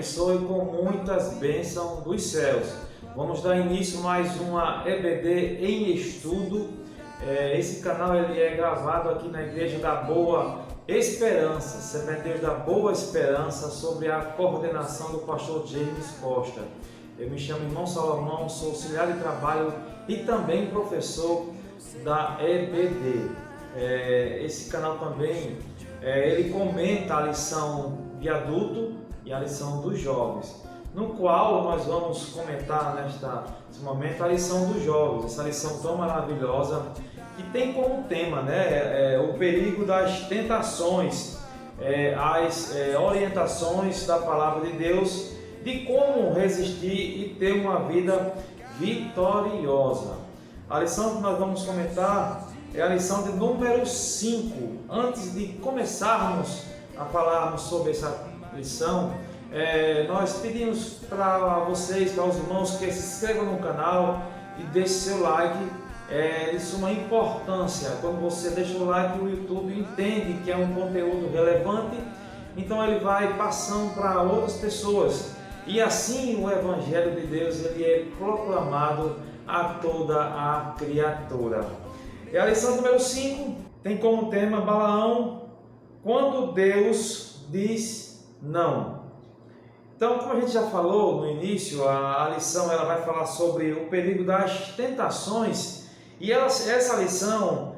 abençoe com muitas bênçãos dos céus. Vamos dar início a mais uma EBD em estudo. Esse canal ele é gravado aqui na Igreja da Boa Esperança, Sementeiros da Boa Esperança, sob a coordenação do pastor James Costa. Eu me chamo Irmão Salomão, sou auxiliar de trabalho e também professor da EBD. Esse canal também ele comenta a lição de adulto e a lição dos jovens, no qual nós vamos comentar nesse momento a lição dos jovens, essa lição tão maravilhosa que tem como tema, o perigo das tentações, as orientações da palavra de Deus de como resistir e ter uma vida vitoriosa. A lição que nós vamos comentar é a lição de número 5. Antes de começarmos a falarmos sobre essa lição, nós pedimos para vocês, para os irmãos, que se inscrevam no canal e deixem seu like. É de suma importância. Quando você deixa o like, o YouTube entende que é um conteúdo relevante, então ele vai passando para outras pessoas. E assim o Evangelho de Deus ele é proclamado a toda a criatura. E a lição número 5 tem como tema Balaão, quando Deus diz não. Então, como a gente já falou no início, a lição ela vai falar sobre o perigo das tentações. E essa lição,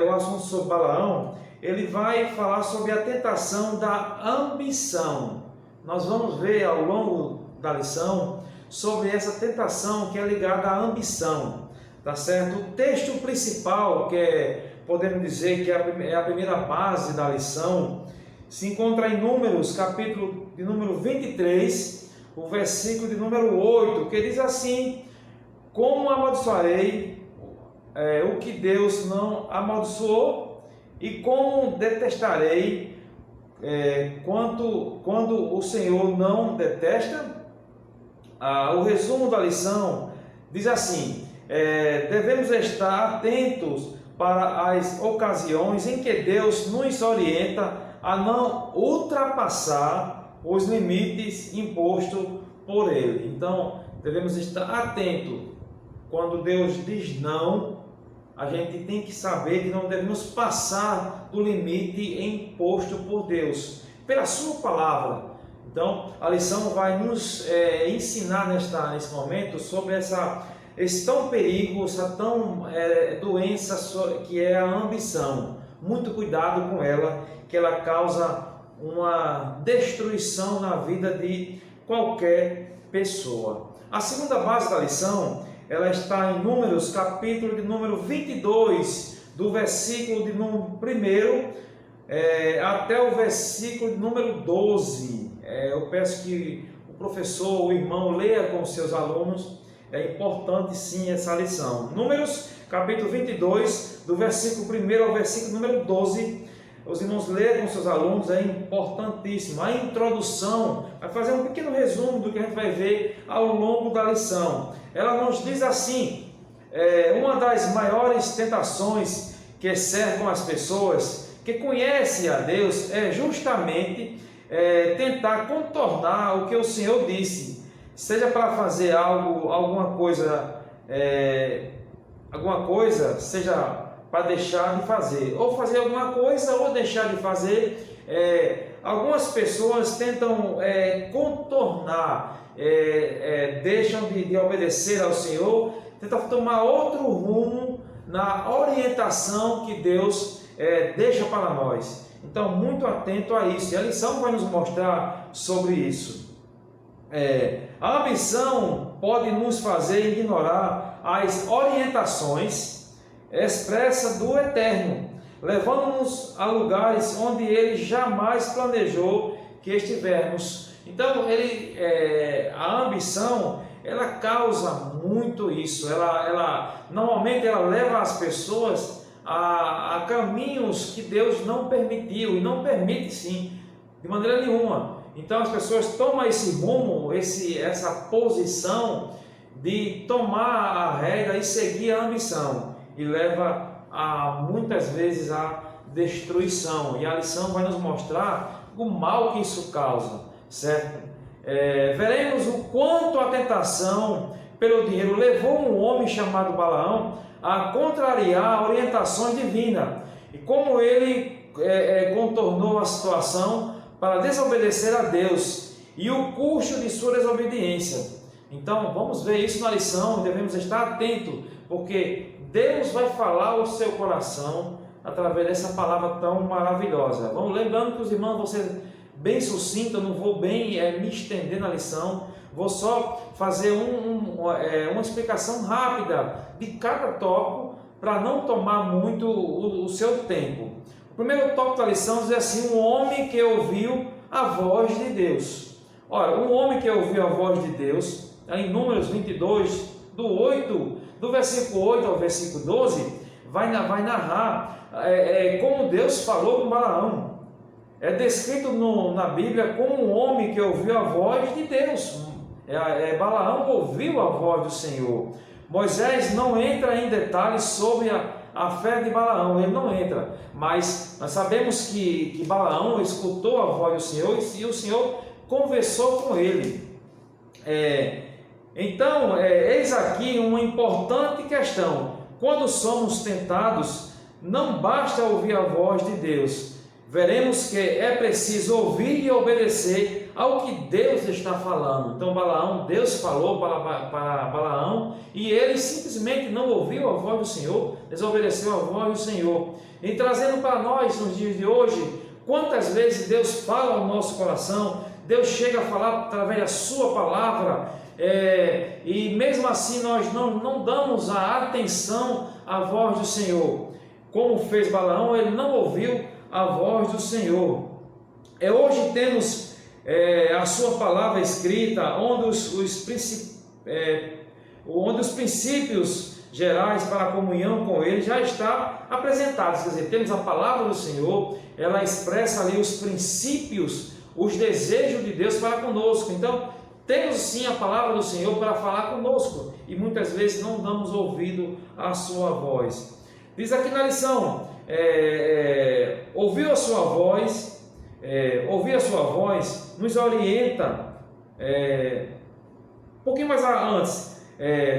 o assunto sobre Balaão, ele vai falar sobre a tentação da ambição. Nós vamos ver ao longo da lição sobre essa tentação que é ligada à ambição, tá certo? O texto principal, podemos dizer que é a primeira base da lição, se encontra em Números, capítulo de número 23, o versículo de número 8, que diz assim: como amaldiçoarei o que Deus não amaldiçoou, e como detestarei quando o Senhor não detesta. O resumo da lição diz assim: devemos estar atentos para as ocasiões em que Deus nos orienta a não ultrapassar os limites impostos por Ele. Então, devemos estar atentos. Quando Deus diz não, a gente tem que saber que não devemos passar do limite imposto por Deus, pela sua palavra. Então, a lição vai nos ensinar nesse momento sobre esse tão perigo, essa tão doença que é a ambição. Muito cuidado com ela, que ela causa uma destruição na vida de qualquer pessoa. A segunda base da lição ela está em Números, capítulo de número 22, do versículo de número 1 até o versículo de número 12. Eu peço que o professor, o irmão, leia com os seus alunos. É importante sim essa lição. Números, capítulo 22, do versículo 1 ao versículo número 12. Os irmãos leiam com seus alunos, é importantíssimo. A introdução vai fazer um pequeno resumo do que a gente vai ver ao longo da lição. Ela nos diz assim: uma das maiores tentações que cercam as pessoas que conhecem a Deus é justamente tentar contornar o que o Senhor disse, seja para fazer alguma coisa, seja para deixar de fazer, ou fazer alguma coisa ou deixar de fazer. Algumas pessoas tentam contornar, deixam de obedecer ao Senhor, tentam tomar outro rumo na orientação que Deus deixa para nós. Então, muito atento a isso, e a lição vai nos mostrar sobre isso. A ambição pode nos fazer ignorar as orientações expressa do Eterno, levando-nos a lugares onde Ele jamais planejou que estivermos. Então, a ambição, ela causa muito isso. Normalmente ela leva as pessoas a caminhos que Deus não permitiu, e não permite sim, de maneira nenhuma. Então as pessoas tomam esse rumo, essa posição de tomar a rédea e seguir a ambição, e leva muitas vezes à destruição. E a lição vai nos mostrar o mal que isso causa, certo? veremos o quanto a tentação pelo dinheiro levou um homem chamado Balaão a contrariar orientações divinas e como ele contornou a situação para desobedecer a Deus e o custo de sua desobediência. Então vamos ver isso na lição, devemos estar atentos, porque Deus vai falar ao seu coração através dessa palavra tão maravilhosa. Vamos lembrando que os irmãos vão ser bem sucintos, eu não vou bem me estender na lição, vou só fazer uma explicação rápida de cada tópico para não tomar muito o seu tempo. O primeiro tópico da lição diz assim: um homem que ouviu a voz de Deus. Ora, um homem que ouviu a voz de Deus, em Números 22, do versículo 8 ao versículo 12, vai narrar como Deus falou com Balaão. É descrito na Bíblia como um homem que ouviu a voz de Deus. Balaão ouviu a voz do Senhor. Moisés não entra em detalhes sobre a fé de Balaão, ele não entra, mas nós sabemos que Balaão escutou a voz do Senhor e o Senhor conversou com ele. Então, eis aqui uma importante questão: quando somos tentados, não basta ouvir a voz de Deus. Veremos que é preciso ouvir e obedecer ao que Deus está falando. Então Deus falou para Balaão e ele simplesmente não ouviu a voz do Senhor, desobedeceu a voz do Senhor. E trazendo para nós nos dias de hoje, quantas vezes Deus fala ao nosso coração, Deus chega a falar através da sua palavra, e mesmo assim nós não damos a atenção à voz do Senhor. Como fez Balaão, ele não ouviu a voz do Senhor. Hoje temos a sua palavra escrita, onde os princípios gerais para a comunhão com Ele já está apresentados. Quer dizer, temos a palavra do Senhor, ela expressa ali os princípios, os desejos de Deus para conosco. Então, temos sim a palavra do Senhor para falar conosco e muitas vezes não damos ouvido à sua voz. Diz aqui na lição: ouvir a sua voz nos orienta. Um pouquinho mais antes,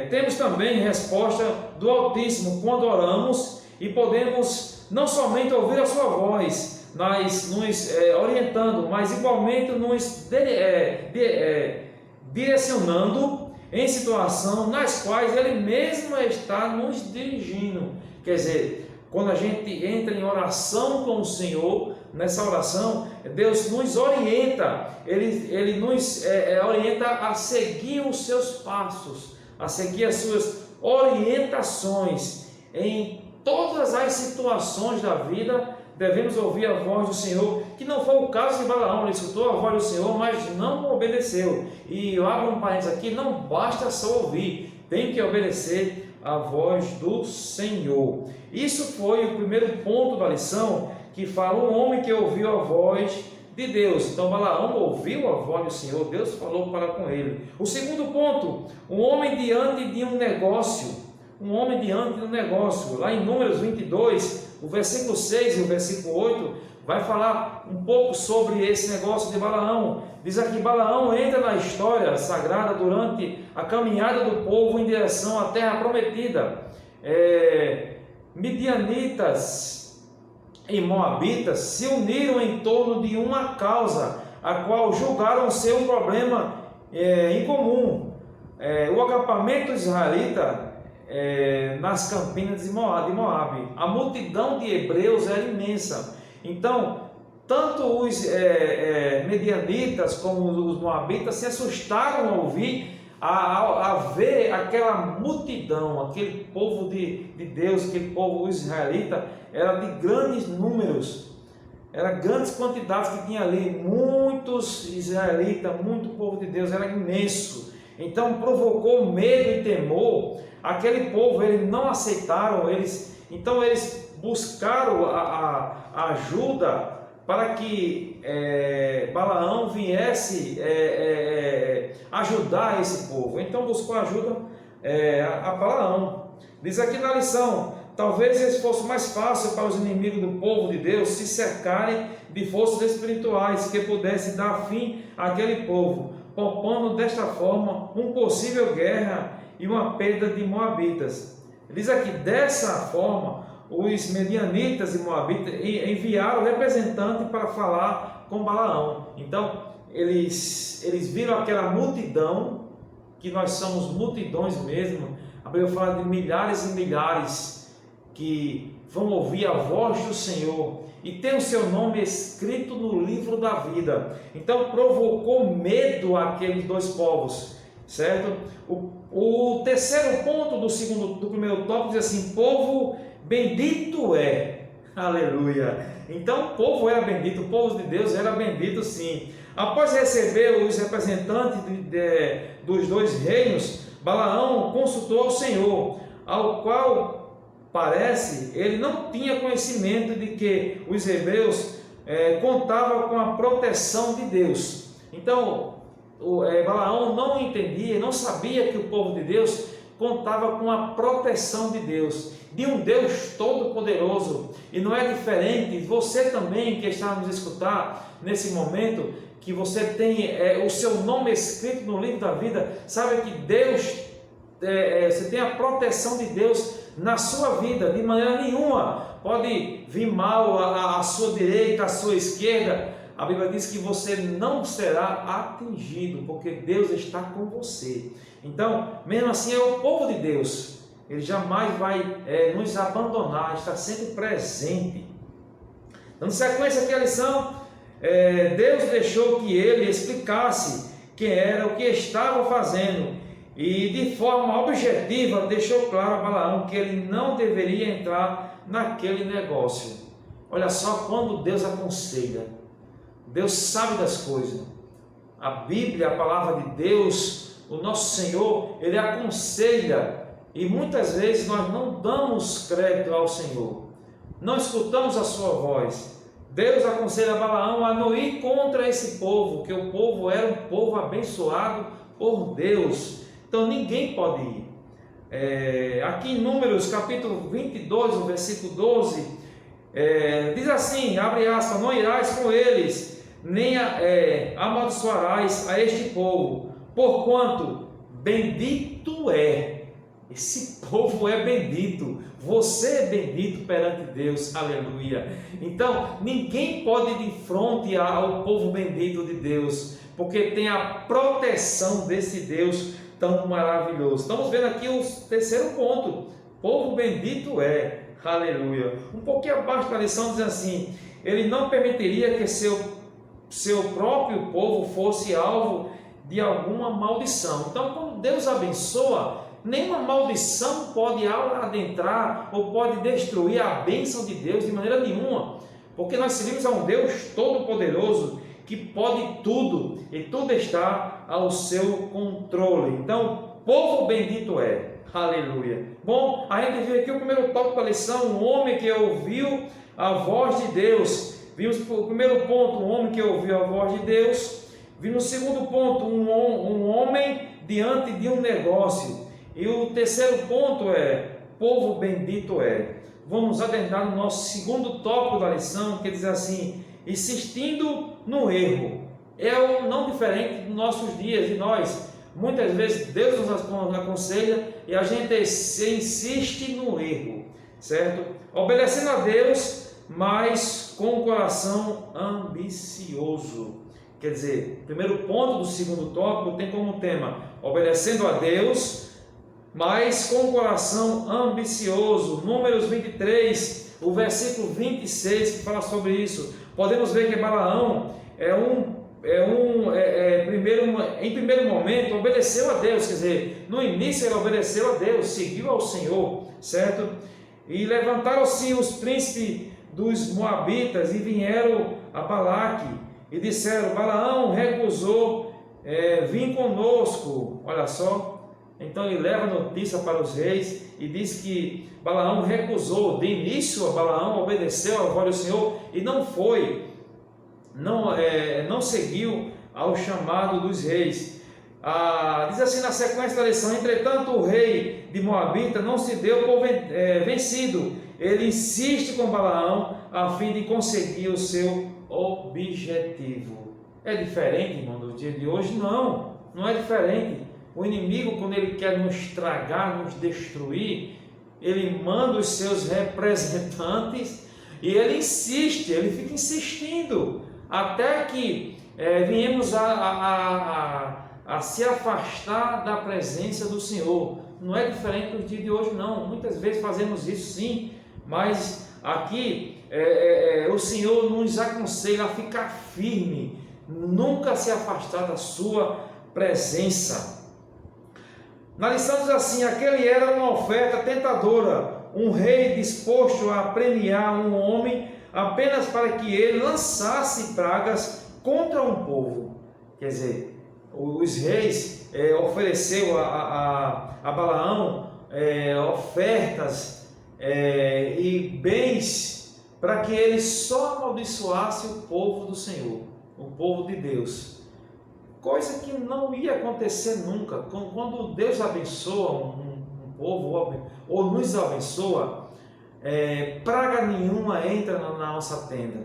temos também resposta do Altíssimo quando oramos e podemos não somente ouvir a sua voz, mas nos orientando, mas igualmente nos direcionando em situações nas quais Ele mesmo está nos dirigindo. Quer dizer, quando a gente entra em oração com o Senhor, nessa oração, Deus nos orienta, Ele nos orienta a seguir os seus passos, a seguir as suas orientações. Em todas as situações da vida, devemos ouvir a voz do Senhor, que não foi o caso de Balaão. Ele escutou a voz do Senhor, mas não obedeceu. E eu abro um parênteses aqui: não basta só ouvir, tem que obedecer a voz do Senhor. Isso foi o primeiro ponto da lição, que fala um homem que ouviu a voz de Deus. Então Balaão ouviu a voz do Senhor, Deus falou para com ele. O segundo ponto: um homem diante de um negócio. Lá em Números 22, o versículo 6 e o versículo 8 vai falar um pouco sobre esse negócio de Balaão. Diz aqui: Balaão entra na história sagrada durante a caminhada do povo em direção à terra prometida. Midianitas e moabitas se uniram em torno de uma causa, a qual julgaram ser um problema em comum. O acampamento israelita nas campinas de Moabe. A multidão de hebreus era imensa. Então, tanto os medianitas como os moabitas se assustaram ao ouvir, a ver aquela multidão, aquele povo de Deus, aquele povo israelita, era de grandes números, era grandes quantidades que tinha ali, muitos israelitas, muito povo de Deus, era imenso. Então provocou medo e temor. Aquele povo, eles não aceitaram, eles buscaram a ajuda para que Balaão viesse ajudar esse povo. Então buscou ajuda a Balaão. Diz aqui na lição: talvez esse fosse mais fácil para os inimigos do povo de Deus se cercarem de forças espirituais que pudessem dar fim àquele povo. poupando desta forma uma possível guerra e uma perda de moabitas. Diz aqui, dessa forma, os medianitas e moabitas enviaram representante para falar com Balaão. Então, eles viram aquela multidão, que nós somos multidões mesmo. A Bíblia fala de milhares e milhares que vão ouvir a voz do Senhor e tem o seu nome escrito no livro da vida. Então provocou medo àqueles dois povos, certo? O terceiro ponto do primeiro tópico diz assim: povo bendito é. Aleluia! Então o povo era bendito, o povo de Deus era bendito sim. Após receber os representantes dos dois reinos, Balaão consultou ao Senhor, ao qual parece ele não tinha conhecimento de que os hebreus contavam com a proteção de Deus. Então Balaão não entendia, não sabia que o povo de Deus contava com a proteção de Deus, de um Deus todo-poderoso. E não é diferente, você também que está nos escutar nesse momento, que você tem o seu nome escrito no livro da vida, sabe que Deus, você tem a proteção de Deus na sua vida. De maneira nenhuma pode vir mal à sua direita, à sua esquerda. A Bíblia diz que você não será atingido, porque Deus está com você. Então, mesmo assim, é o povo de Deus, ele jamais vai nos abandonar, está sempre presente. Dando sequência aqui à lição, Deus deixou que ele explicasse quem era, o que estava fazendo, e de forma objetiva deixou claro a Balaão que ele não deveria entrar naquele negócio. Olha só, quando Deus aconselha, Deus sabe das coisas. A Bíblia, a palavra de Deus, o nosso Senhor, ele aconselha, e muitas vezes nós não damos crédito ao Senhor, não escutamos a sua voz. Deus aconselha Balaão a não ir contra esse povo, que o povo era um povo abençoado por Deus. Então ninguém pode ir. Aqui em Números capítulo 22, o versículo 12, diz assim, abre aspas: não irás com eles, nem amaldiçoarás a este povo, porquanto bendito é. Esse povo é bendito, você é bendito perante Deus, aleluia. Então, ninguém pode ir de frente ao povo bendito de Deus, porque tem a proteção desse Deus tão maravilhoso. Estamos vendo aqui o terceiro ponto: povo bendito é, aleluia. Um pouquinho abaixo da lição diz assim: ele não permitiria que seu próprio povo fosse alvo de alguma maldição. Então, quando Deus abençoa, nenhuma maldição pode adentrar ou pode destruir a bênção de Deus de maneira nenhuma, porque nós servimos a um Deus todo-poderoso que pode tudo e tudo está ao seu controle. Então, povo bendito é, aleluia. Bom, a gente viu aqui o primeiro tópico da lição: um homem que ouviu a voz de Deus. Vimos o primeiro ponto, um homem que ouviu a voz de Deus. Vimos o segundo ponto, um homem diante de um negócio. E o terceiro ponto é: povo bendito é. Vamos adentrar no nosso segundo tópico da lição, que diz assim: insistindo no erro. É não diferente dos nossos dias, e nós, muitas vezes, Deus nos aconselha e a gente insiste no erro, certo? Obedecendo a Deus, mas com o coração ambicioso. Quer dizer, o primeiro ponto do segundo tópico tem como tema: obedecendo a Deus, mas com o coração ambicioso. Números 23, o versículo 26, que fala sobre isso. Podemos ver que Balaão em primeiro momento obedeceu a Deus, quer dizer, no início ele obedeceu a Deus, seguiu ao Senhor, certo? E levantaram-se os príncipes dos Moabitas e vieram a Balaque e disseram: Balaão recusou vir conosco. Olha só. Então ele leva notícia para os reis e diz que Balaão recusou. De início, Balaão obedeceu à voz do Senhor e não seguiu ao chamado dos reis. Diz assim na sequência da lição: entretanto o rei de Moabita não se deu por vencido. Ele insiste com Balaão a fim de conseguir o seu objetivo. É diferente, irmão, do dia de hoje? Não, não é diferente. O inimigo, quando ele quer nos estragar, nos destruir, ele manda os seus representantes e ele insiste, ele fica insistindo, até que viemos a se afastar da presença do Senhor. Não é diferente do dia de hoje, não. Muitas vezes fazemos isso sim, mas aqui o Senhor nos aconselha a ficar firme, nunca se afastar da sua presença. Na lição diz assim: aquele era uma oferta tentadora, um rei disposto a premiar um homem apenas para que ele lançasse pragas contra um povo. Quer dizer, os reis ofereceu a Balaão ofertas e bens para que ele só amaldiçoasse o povo do Senhor, o povo de Deus. Coisa que não ia acontecer nunca. Quando Deus abençoa um povo ou nos abençoa, praga nenhuma entra na nossa tenda.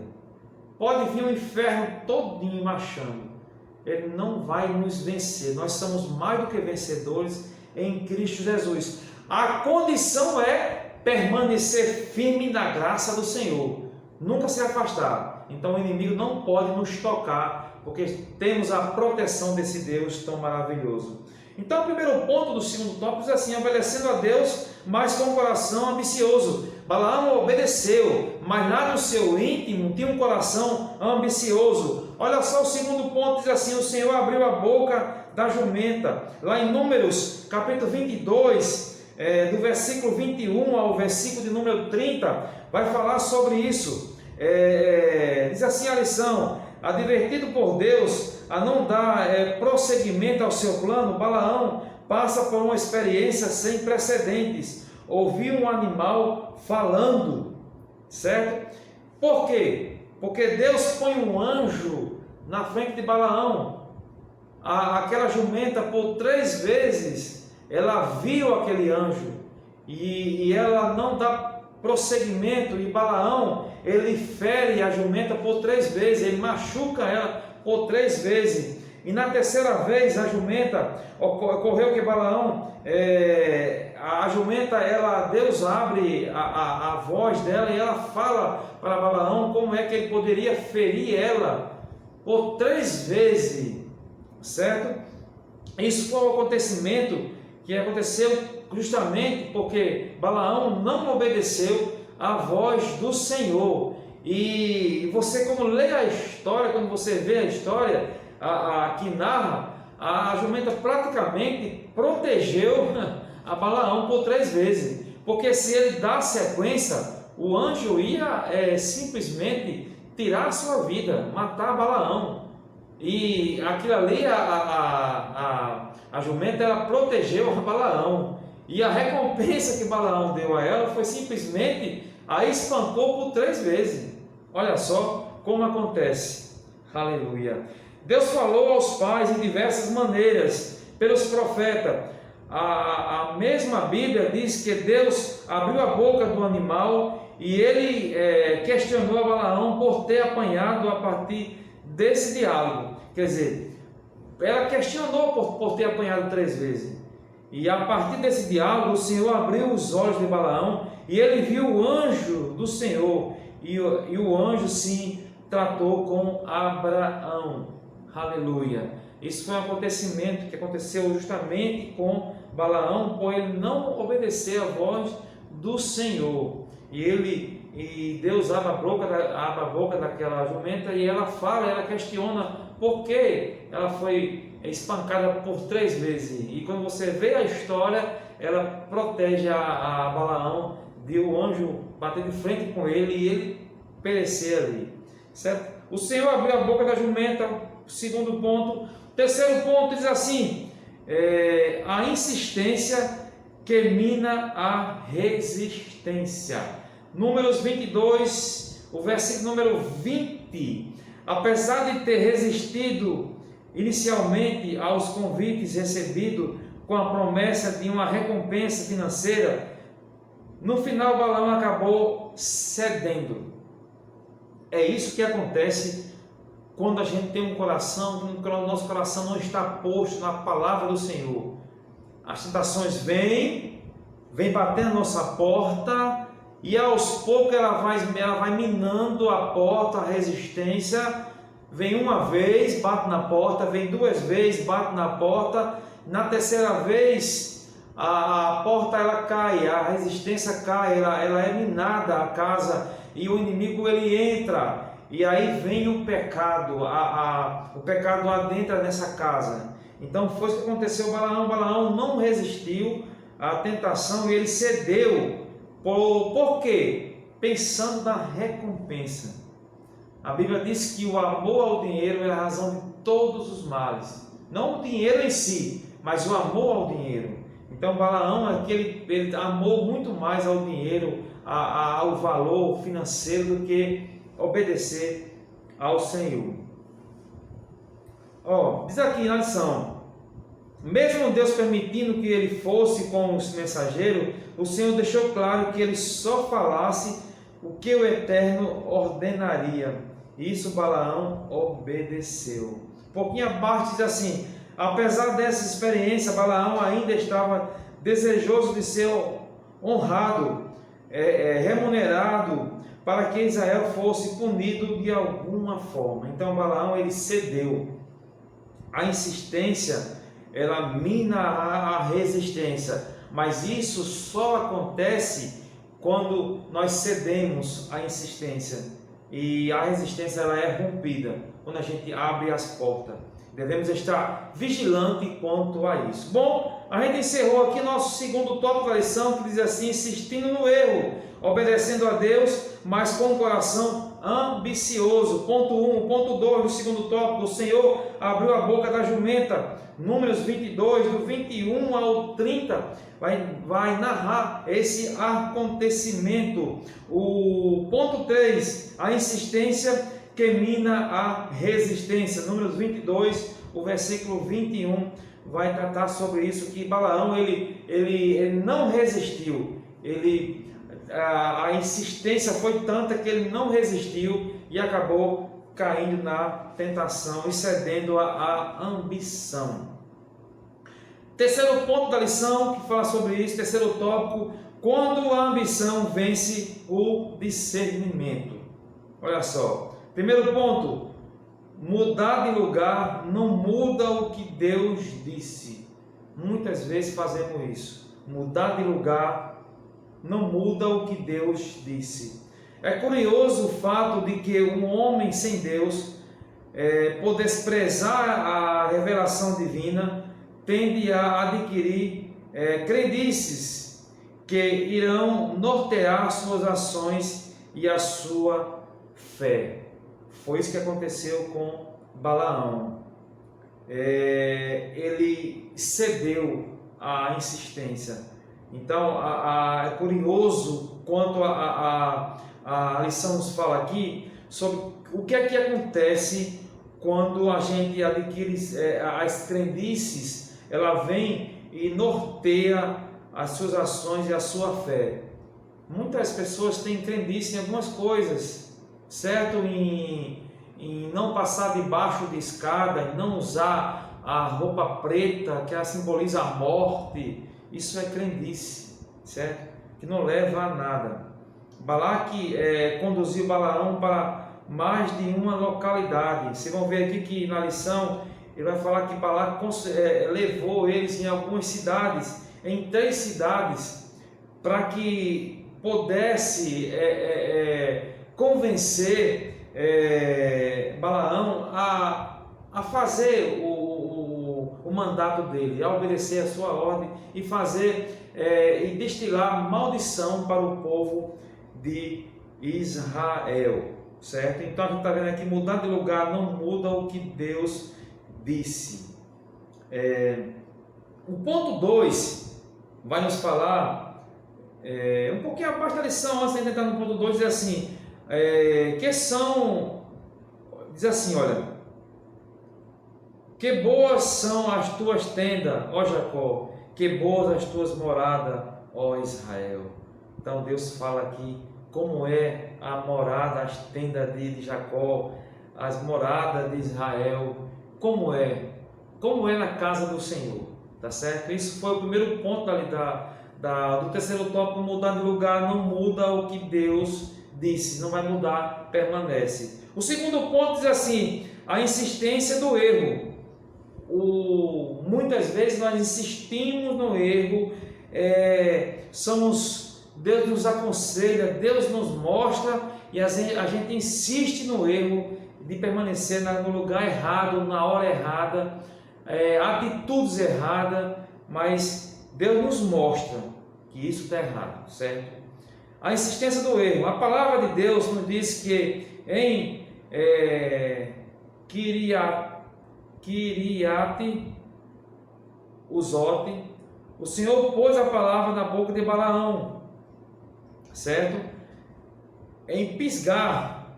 Pode vir o inferno todinho marchando, ele não vai nos vencer. Nós somos mais do que vencedores em Cristo Jesus. A condição é permanecer firme na graça do Senhor, nunca se afastar. Então o inimigo não pode nos tocar, porque temos a proteção desse Deus tão maravilhoso. Então o primeiro ponto do segundo tópico é assim: obedecendo a Deus, mas com um coração ambicioso. Balaão obedeceu, mas lá no seu íntimo tinha um coração ambicioso. Olha só o segundo ponto, diz assim: o Senhor abriu a boca da jumenta. Lá em Números, capítulo 22, do versículo 21 ao versículo de número 30, vai falar sobre isso. Diz assim a lição: advertido por Deus a não dar prosseguimento ao seu plano, Balaão passa por uma experiência sem precedentes. Ouviu um animal falando, certo? Por quê? Porque Deus põe um anjo na frente de Balaão. Aquela jumenta, por 3 vezes, ela viu aquele anjo e ela não dá prosseguimento, e Balaão, ele fere a jumenta por 3 vezes, ele machuca ela por 3 vezes, e na terceira vez a jumenta, ocorreu que Balaão, a jumenta, Deus abre a voz dela e ela fala para Balaão como é que ele poderia ferir ela por 3 vezes, certo? Isso foi um acontecimento que aconteceu justamente porque Balaão não obedeceu à voz do Senhor. E você, como lê a história, quando você vê a história que narra, a jumenta praticamente protegeu a Balaão por 3 vezes, porque se ele dá sequência, o anjo ia simplesmente tirar a sua vida, matar Balaão. E aquilo ali, a jumenta, ela protegeu a Balaão, e a recompensa que Balaão deu a ela foi simplesmente a espancou por 3 vezes. Olha só como acontece. Aleluia. Deus falou aos pais de diversas maneiras pelos profetas. A mesma Bíblia diz que Deus abriu a boca do animal e ele questionou a Balaão por ter apanhado a partir desse diálogo. Quer dizer, ela questionou por ter apanhado 3 vezes. E a partir desse diálogo, o Senhor abriu os olhos de Balaão e ele viu o anjo do Senhor. E o anjo, sim, tratou com Abraão. Aleluia. Isso foi um acontecimento que aconteceu justamente com Balaão, por ele não obedecer à voz do Senhor. E Deus abre a boca daquela jumenta e ela fala, ela questiona por que ela foi espancada por 3 vezes. E quando você vê a história, ela protege a Balaão de o anjo bater de frente com ele e ele perecer ali, certo? O Senhor abriu a boca da jumenta. Segundo ponto. Terceiro ponto diz assim: a insistência que mina a resistência. Números 22, o versículo número 20. Apesar de ter resistido inicialmente aos convites recebidos com a promessa de uma recompensa financeira, no final Balaão acabou cedendo. É isso que acontece quando a gente tem um coração, quando o nosso coração não está posto na palavra do Senhor. As tentações vêm batendo a nossa porta, e aos poucos ela vai minando a porta, a resistência. Vem uma vez, bate na porta, vem duas vezes, bate na porta, na terceira vez a porta ela cai, a resistência cai, ela é minada a casa, e o inimigo ele entra, e aí vem o pecado, o pecado adentra nessa casa. Então foi isso que aconteceu. Balaão não resistiu à tentação e ele cedeu. Por quê? Pensando na recompensa. A Bíblia diz que o amor ao dinheiro é a razão de todos os males. Não o dinheiro em si, mas o amor ao dinheiro. Então Balaão, ele amou muito mais ao dinheiro, ao valor financeiro, do que obedecer ao Senhor. Diz aqui na lição: mesmo Deus permitindo que ele fosse com os mensageiros, o Senhor deixou claro que ele só falasse o que o Eterno ordenaria. Isso Balaão obedeceu. Um pouquinho abaixo diz assim: apesar dessa experiência, Balaão ainda estava desejoso de ser honrado, remunerado, para que Israel fosse punido de alguma forma. Então Balaão ele cedeu. A insistência ela mina a resistência, mas isso só acontece quando nós cedemos à insistência, e a resistência ela é rompida quando a gente abre as portas. Devemos estar vigilantes quanto a isso. Bom, a gente encerrou aqui nosso segundo tópico da lição, que diz assim: insistindo no erro, obedecendo a Deus, mas com o coração ambicioso. Ponto 1. Ponto 2 do segundo tópico: o Senhor abriu a boca da jumenta. Números 22, do 21 ao 30, vai narrar esse acontecimento. O ponto 3, a insistência que mina a resistência. Números 22, o versículo 21, vai tratar sobre isso, que Balaão ele não resistiu. A insistência foi tanta que ele não resistiu e acabou caindo na tentação e cedendo à ambição. Terceiro ponto da lição que fala sobre isso, terceiro tópico: quando a ambição vence o discernimento. Olha só, primeiro ponto: mudar de lugar não muda o que Deus disse. Muitas vezes fazemos isso. Mudar de lugar não muda o que Deus disse. É curioso o fato de que um homem sem Deus, por desprezar a revelação divina, tende a adquirir crendices que irão nortear suas ações e a sua fé. Foi isso que aconteceu com Balaão. Ele cedeu à insistência. Então, é curioso quanto a lição nos fala aqui sobre o que é que acontece quando a gente adquire as crendices. Ela vem e norteia as suas ações e a sua fé. Muitas pessoas têm crendice em algumas coisas, certo? Em não passar debaixo de escada, em não usar a roupa preta, que ela simboliza a morte. Isso é crendice, certo? Que não leva a nada. Balaque conduziu Balaão para mais de uma localidade. Vocês vão ver aqui que na lição ele vai falar que Balaque levou eles em algumas cidades, em 3 cidades, para que pudesse convencer Balaão a fazer o mandato dele, a obedecer a sua ordem e fazer e destilar maldição para o povo de Israel, certo? Então a gente está vendo aqui: mudar de lugar não muda o que Deus disse. O ponto 2 vai nos falar um pouquinho abaixo da lição, antes de entrar no ponto 2, diz assim, diz assim, olha: que boas são as tuas tendas, ó Jacó, que boas as tuas moradas, ó Israel. Então Deus fala aqui como é a morada, as tendas de Jacó, as moradas de Israel, como é na casa do Senhor, tá certo? Isso foi o primeiro ponto ali do terceiro tópico. Mudar de lugar não muda o que Deus disse, não vai mudar, permanece. O segundo ponto diz assim: a insistência do erro. Muitas vezes nós insistimos no erro, Deus nos aconselha, Deus nos mostra, e a gente insiste no erro de permanecer no lugar errado, na hora errada, atitudes erradas, mas Deus nos mostra que isso está errado, certo? A insistência do erro. A palavra de Deus nos diz que em Kiriate Uzote, o Senhor pôs a palavra na boca de Balaão, certo? Em Pisgar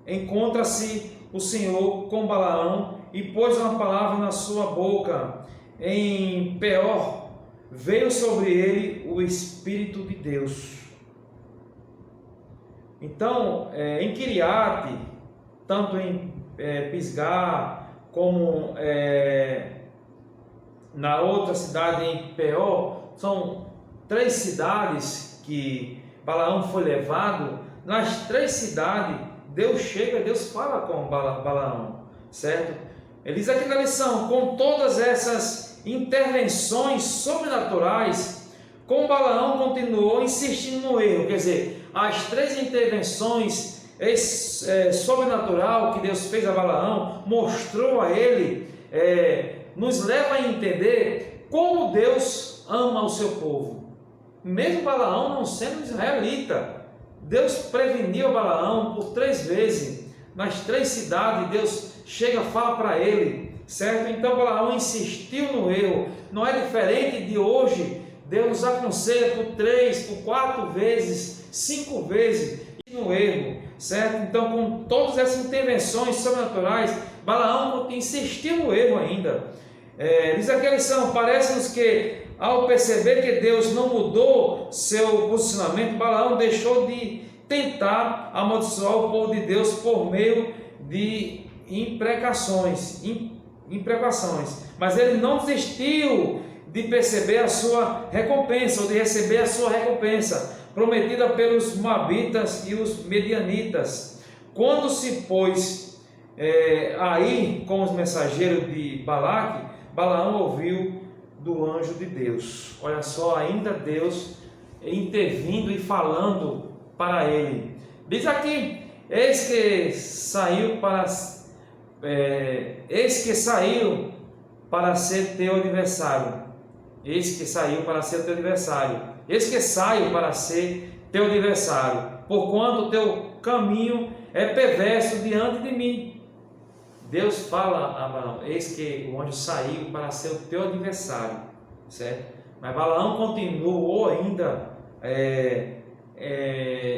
encontra-se o Senhor com Balaão e pôs uma palavra na sua boca. Em Peor veio sobre ele o Espírito de Deus. Então, em Kiriate, tanto em Pisgar como na outra cidade, em Peor, são 3 cidades que Balaão foi levado. Nas 3 cidades, Deus fala com Balaão, certo? Ele diz aqui na lição: com todas essas intervenções sobrenaturais, com Balaão continuou insistindo no erro. Quer dizer, as 3 intervenções sobrenatural que Deus fez a Balaão, mostrou a ele, nos leva a entender como Deus ama o seu povo. Mesmo Balaão não sendo israelita, Deus preveniu Balaão por 3 vezes. Nas 3 cidades, Deus chega e fala para ele, certo? Então Balaão insistiu no erro. Não é diferente de hoje. Deus nos aconselha por 3, por 4 vezes, 5 vezes no erro, certo? Então, com todas essas intervenções sobrenaturais, Balaão insistiu no erro ainda. Diz aqui a lição: parece-nos que, ao perceber que Deus não mudou seu posicionamento, Balaão deixou de tentar amaldiçoar o povo de Deus por meio de imprecações. Mas ele não desistiu de perceber a sua recompensa, ou de receber a sua recompensa prometida pelos Moabitas e os Medianitas. Quando se pôs aí com os mensageiros de Balaque, Balaão ouviu do anjo de Deus. Olha só, ainda Deus intervindo e falando para ele. Diz aqui: eis que saiu para ser teu adversário. Eis que saiu para ser teu adversário. Eis que saio para ser teu adversário, porquanto o teu caminho é perverso diante de mim. Deus fala a Balaão: eis que o anjo saiu para ser o teu adversário, certo? Mas Balaão continuou ainda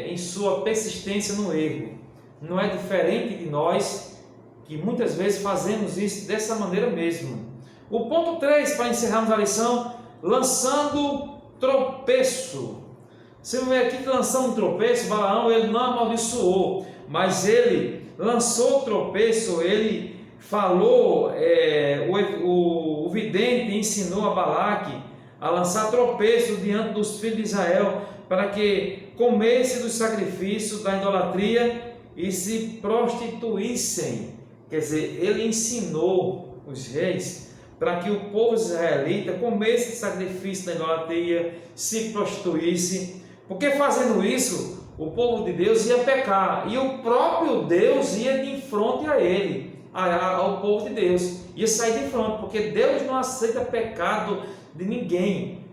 em sua persistência no erro. Não é diferente de nós, que muitas vezes fazemos isso dessa maneira mesmo. O ponto 3, para encerrarmos a lição: lançando tropeço. Você vê aqui que lançando um tropeço, Balaão ele não amaldiçoou, mas ele lançou tropeço. Ele falou, o vidente ensinou a Balaque a lançar tropeço diante dos filhos de Israel, para que comesse dos sacrifícios da idolatria e se prostituíssem. Quer dizer, ele ensinou os reis para que o povo israelita comesse sacrifício da idolatria, se prostituísse, porque fazendo isso, o povo de Deus ia pecar, e o próprio Deus ia de frente a ele, ao povo de Deus, ia sair de frente, porque Deus não aceita pecado de ninguém.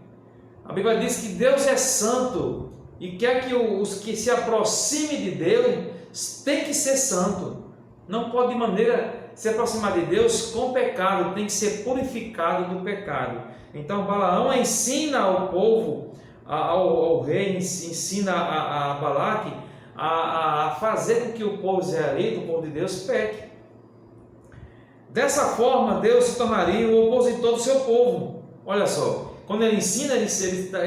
A Bíblia diz que Deus é santo, e quer que os que se aproximem de Deus tem que ser santo, não pode de maneira se aproximar de Deus com pecado, tem que ser purificado do pecado. Então Balaão ensina ao povo, ao rei, ensina a Balaque a fazer com que o povo israelita, o povo de Deus, peque. Dessa forma Deus se tornaria o opositor do seu povo. Olha só, quando ele ensina, ele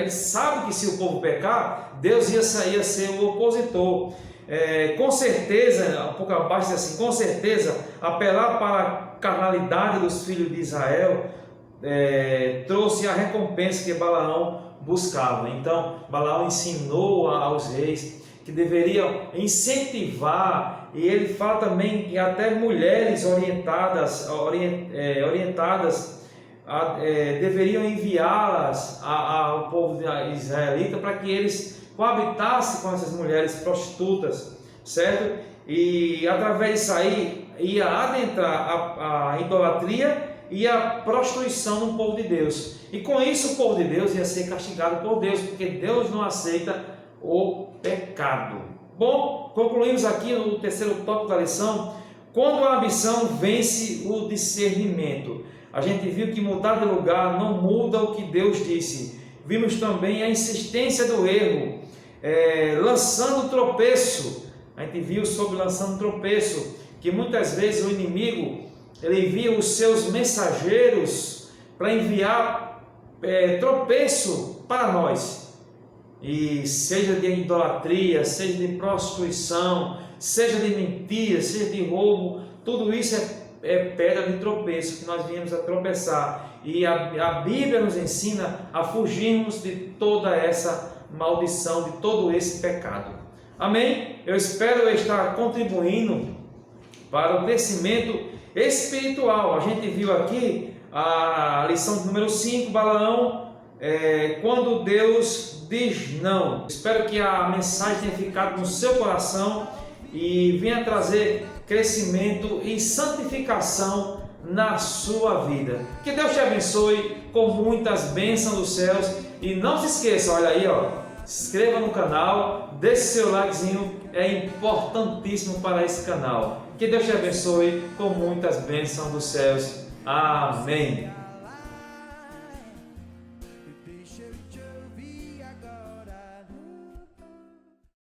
sabe que se o povo pecar, Deus ia sair a ser o opositor. com certeza, um pouco abaixo assim, com certeza, apelar para a carnalidade dos filhos de Israel trouxe a recompensa que Balaão buscava. Então, Balaão ensinou aos reis que deveriam incentivar, e ele fala também que até mulheres orientadas deveriam enviá-las ao povo israelita para que eles coabitassem com essas mulheres prostitutas, certo? E através disso aí ia adentrar a idolatria e a prostituição no povo de Deus. E com isso o povo de Deus ia ser castigado por Deus, porque Deus não aceita o pecado. Bom, concluímos aqui no terceiro tópico da lição: quando a ambição vence o discernimento. A gente viu que mudar de lugar não muda o que Deus disse. Vimos também a insistência do erro, lançando tropeço. A gente viu sobre lançando tropeço, que muitas vezes o inimigo ele envia os seus mensageiros para enviar tropeço para nós. E seja de idolatria, seja de prostituição, seja de mentira, seja de roubo, tudo isso é pedra de tropeço que nós viemos a tropeçar. E a Bíblia nos ensina a fugirmos de toda essa maldição, de todo esse pecado. Amém? Eu espero estar contribuindo para o crescimento espiritual. A gente viu aqui a lição número 5, Balaão, quando Deus diz não. Espero que a mensagem tenha ficado no seu coração e venha trazer crescimento e santificação na sua vida. Que Deus te abençoe com muitas bênçãos dos céus. E não se esqueça, olha aí, se inscreva no canal, deixe seu likezinho, é importantíssimo para esse canal. Que Deus te abençoe com muitas bênçãos dos céus. Amém.